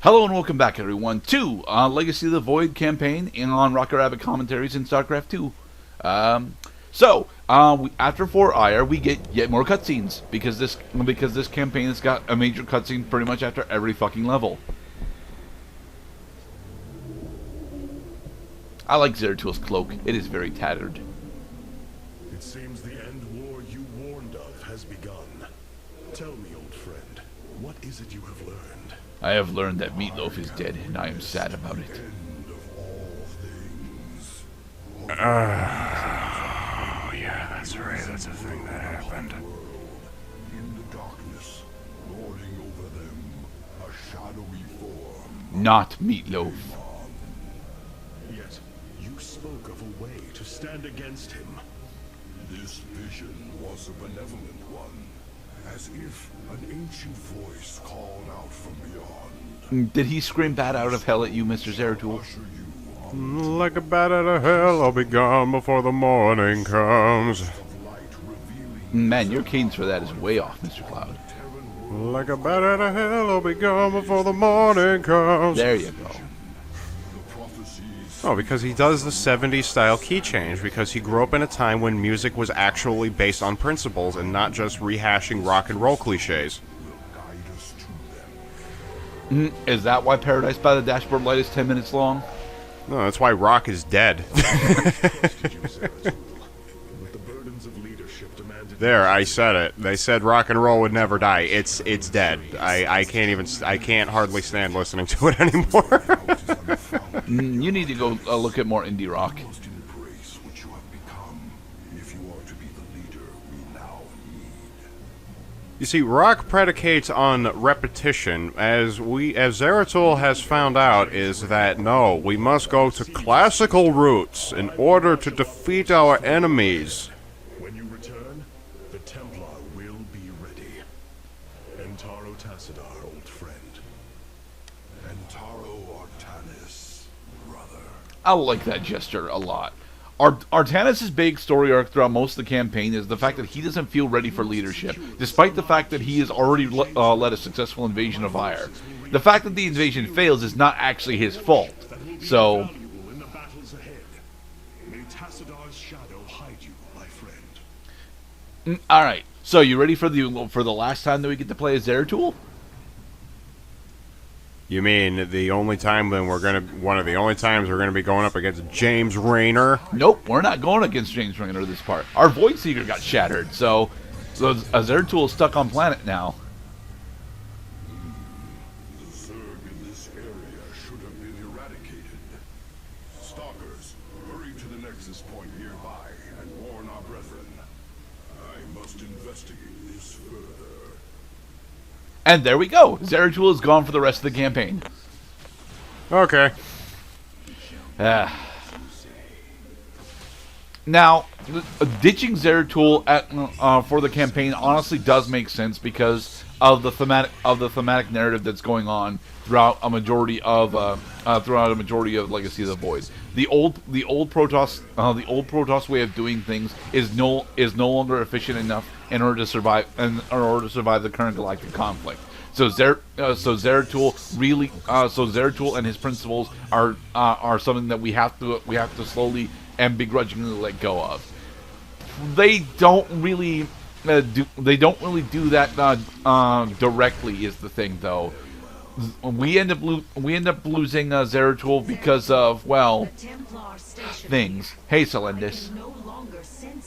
Hello and welcome back, everyone, to Legacy of the Void campaign and on Rocket Rabbit Commentaries in StarCraft 2. After for Aiur, we get yet more cutscenes because this campaign has got a major cutscene pretty much after every fucking level. I like Zeratul's cloak; it is very tattered. It seems the end war you warned of has begun. Tell me, old friend, what is it you have learned? I have learned that Meatloaf is dead, and I am sad about it. Yeah, that's right. That's a thing that happened. In the darkness, lording over them, a shadowy form. Not Meatloaf. Yet, you spoke of a way to stand against him. This vision was a benevolent one, as if an ancient voice called out from beyond. Did he scream that out of hell at you, Mr. Zeratul? Like a bat out of hell, I'll be gone before the morning comes. Man, your cadence for that is way off, Mr. Cloud. Like a bat out of hell, I'll be gone before the morning comes. There you go. Oh, because he does the 70s style key change, because he grew up in a time when music was actually based on principles and not just rehashing rock and roll cliches. Is that why Paradise by the Dashboard Light is 10 minutes long? No, that's why rock is dead. There, I said it. They said rock and roll would never die. It's dead. I can't hardly stand listening to it anymore. You need to go look at more indie rock. You see, rock predicates on repetition, as Zeratul has found out, is that no, we must go to classical roots in order to defeat our enemies. When you return, the Templar will be ready. Entaro Tassadar, old friend. Entaro Artanis, brother. I like that gesture a lot. Artanis' big story arc throughout most of the campaign is the fact that he doesn't feel ready for leadership, despite the fact that he has already led a successful invasion of Aiur. The fact that the invasion fails is not actually his fault. So, In the battles ahead, may Tassadar's shadow hide you, my friend. all right. So, you ready for the last time that we get to play as Zeratul? You mean the only time when one of the only times we're gonna be going up against James Raynor? Nope, we're not going against James Raynor this part. Our Void Seeker got shattered, so Zeratul is stuck on planet now. The Zerg in this area should have been eradicated. Stalkers, hurry to the nexus point nearby and warn our brethren. I must investigate this further. And there we go. Zeratul is gone for the rest of the campaign. Okay. Now, ditching Zeratul for the campaign honestly does make sense because of the thematic narrative that's going on throughout a majority of Legacy of the Void. The old Protoss way of doing things is no longer efficient enough in order to survive the current galactic conflict. So Zeratul and his principles are something that we have to slowly and begrudgingly let go of. They don't really do that directly is the thing, though. We end up losing Zeratul because of, well, things. Hey, Celendis.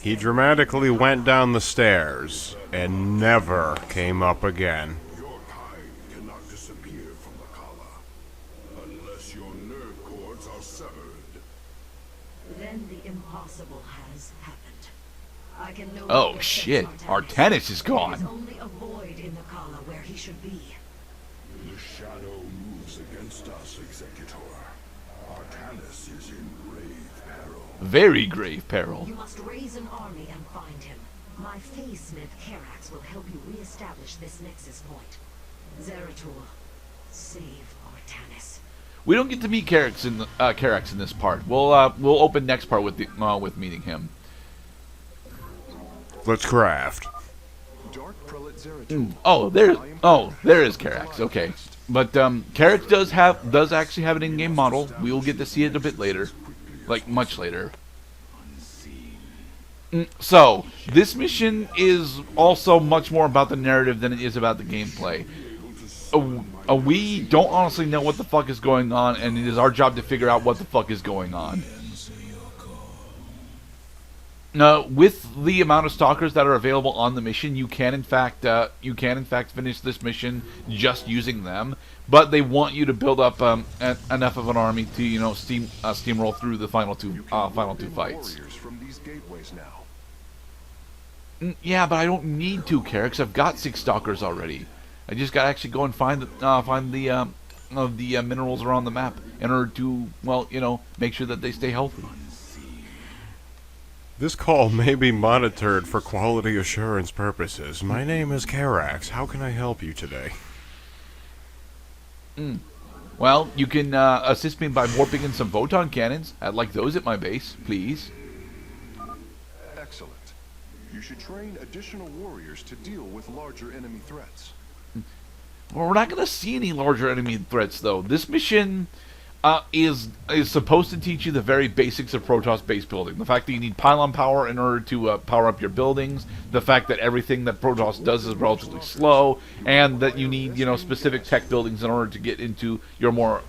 He dramatically went down the stairs and never came up again. Your kind cannot disappear from the Kala unless your nerve cords are severed. Then the impossible has happened. I can no Oh longer shit! sense Artanis is There is gone. only a void in the Kala where he should be. The shadow moves against us, Executor. Artanis is in grave peril. Very grave peril. You must raise an army and find him. My Phase-Smith Karax will help you re-establish this nexus point. Zeratul, save Artanis. We don't get to meet Karax in this part. We'll open next part with meeting him. Let's craft. Dark Prelate Zeratul. There is Karax. Okay. But Carrot does actually have an in-game model. We will get to see it a bit later, like much later. So this mission is also much more about the narrative than it is about the gameplay. We don't honestly know what the fuck is going on, and it is our job to figure out what the fuck is going on. Now, with the amount of stalkers that are available on the mission, you can in fact finish this mission just using them. But they want you to build up enough of an army to steamroll through the final two fights. From these gateways now. Yeah, but I don't need to, Carrot, 'cause I've got 6 stalkers already. I just gotta actually go and find the minerals around the map in order to, well, make sure that they stay healthy. This call may be monitored for quality assurance purposes. My name is Carax. How can I help you today? Well, you can assist me by warping in some photon cannons. I'd like those at my base, please. Excellent. You should train additional warriors to deal with larger enemy threats. Well, we're not going to see any larger enemy threats, though. This mission is supposed to teach you the very basics of Protoss base building. The fact that you need pylon power in order to power up your buildings. The fact that everything that Protoss does is relatively slow, and that you need specific tech buildings in order to get into your more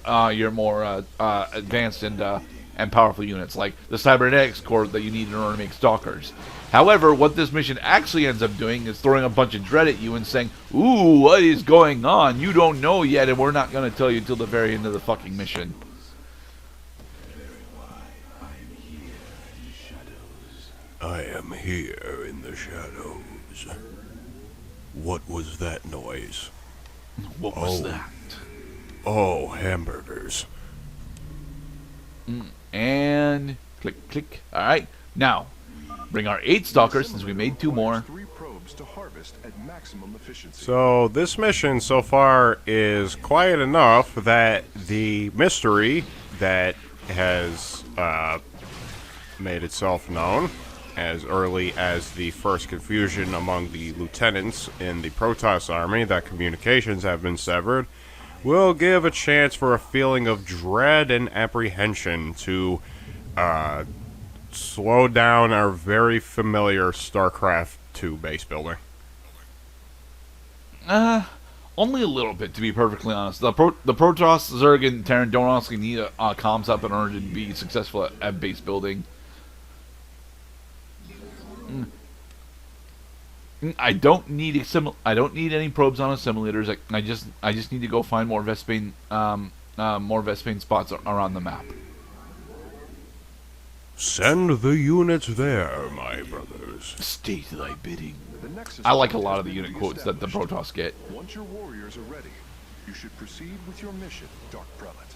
advanced and powerful units, like the cybernetics core that you need in order to make stalkers. However, what this mission actually ends up doing is throwing a bunch of dread at you and saying, "Ooh, what is going on? You don't know yet, and we're not going to tell you till the very end of the fucking mission." I am here in the shadows. What was that noise? What was that? Oh, hamburgers. And click, click. All right, now bring our 8 stalkers since we made 2 more. 3 probes to harvest at maximum efficiency. So this mission so far is quiet enough that the mystery that has made itself known as early as the first confusion among the lieutenants in the Protoss army that communications have been severed will give a chance for a feeling of dread and apprehension to slow down our very familiar StarCraft 2 base building. Only a little bit, to be perfectly honest. The Protoss, Zerg, and Terran don't honestly need a comms up in order to be successful at base building. I don't need any probes on assimilators. I just need to go find more Vespane spots around the map. Send the units there, my brothers. State thy bidding. The Nexus I like a point lot has of the to unit be quotes that the established. Protoss get. Once your warriors are ready, you should proceed with your mission, Dark Prelate.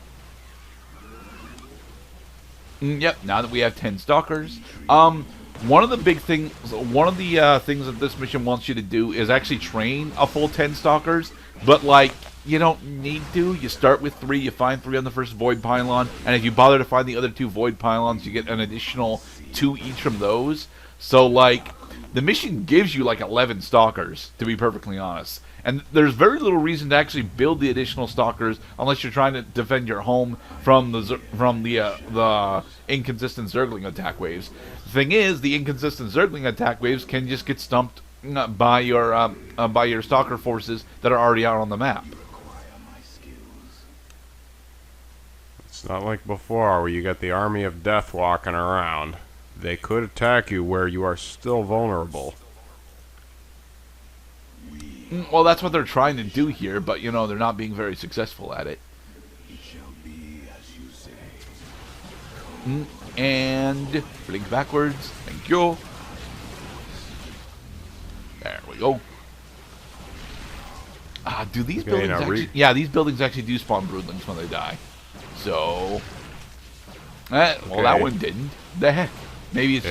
Yep. Now that we have 10 stalkers, one of the things that this mission wants you to do is actually train a full 10 stalkers. But like, you don't need to. You start with 3. You find 3 on the first void pylon, and if you bother to find the other 2 void pylons, you get an additional 2 each from those. So like, the mission gives you like 11 stalkers, to be perfectly honest. And there's very little reason to actually build the additional stalkers unless you're trying to defend your home from the inconsistent Zergling attack waves. The thing is, the inconsistent Zergling attack waves can just get stumped by your stalker forces that are already out on the map. It's not like before where you got the army of death walking around. They could attack you where you are still vulnerable. Well, that's what they're trying to do here, but they're not being very successful at it. And blink backwards. Thank you. There we go. Do these buildings actually... Yeah, these buildings actually do spawn broodlings when they die. So... well, that one didn't. The heck? Maybe it's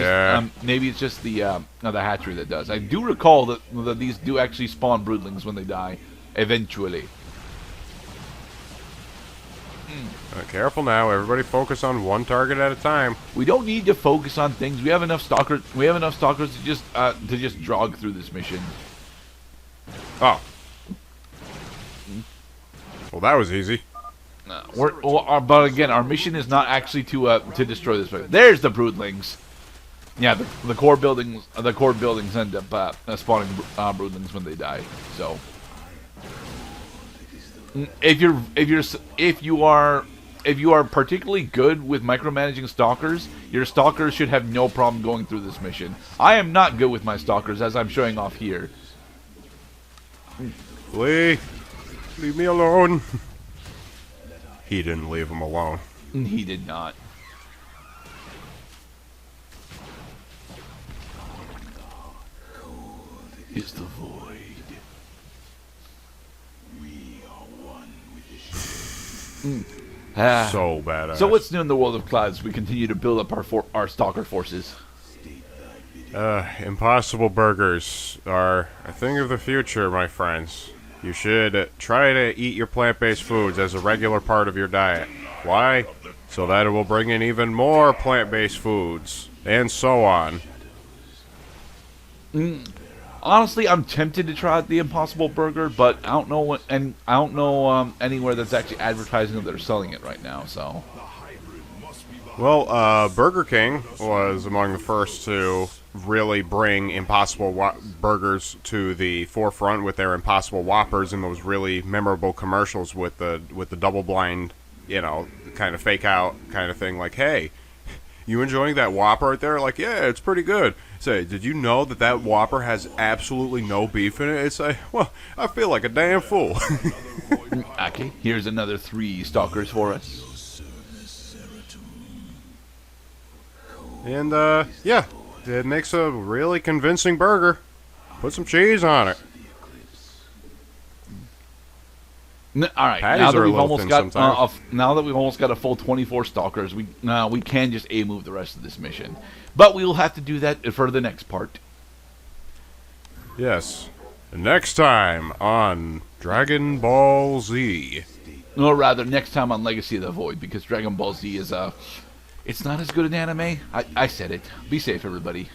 just the hatchery that does. I do recall that these do actually spawn broodlings when they die, eventually. Careful now. Everybody focus on one target at a time. We don't need to focus on things. We have enough stalkers. We have enough stalkers to just jog through this mission. Oh. Well, that was easy. But again, our mission is not actually to destroy this place. There's the broodlings. Yeah, the core buildings. The core buildings end up spawning broodlings when they die. So, if you are particularly good with micromanaging stalkers, your stalkers should have no problem going through this mission. I am not good with my stalkers, as I'm showing off here. Lee, leave me alone. He didn't leave him alone. He did not. Is the void. We are one with the So badass. So what's new in the world of clouds? We continue to build up our stalker forces. Impossible burgers are a thing of the future, my friends. You should try to eat your plant-based foods as a regular part of your diet. Why? So that it will bring in even more plant-based foods, and so on. Honestly, I'm tempted to try out the Impossible Burger, but I don't know anywhere that's actually advertising that they're selling it right now. So, Well, Burger King was among the first to really bring Impossible Burgers to the forefront with their Impossible Whoppers and those really memorable commercials with the double blind, kind of fake out kind of thing. Like, hey, you enjoying that Whopper right there? Like, yeah, it's pretty good. Say, did you know that Whopper has absolutely no beef in it? It's like, well, I feel like a damn fool. okay, here's another 3 stalkers for us. And, yeah, it makes a really convincing burger. Put some cheese on it. All right, Patties now that are a we've little almost thin got sometimes. now that we've almost got a full 24 stalkers, we can just move the rest of this mission, but we will have to do that for the next part. Yes. Next time on Dragon Ball Z. Or rather, next time on Legacy of the Void, because Dragon Ball Z is it's not as good an anime. I said it. Be safe, everybody.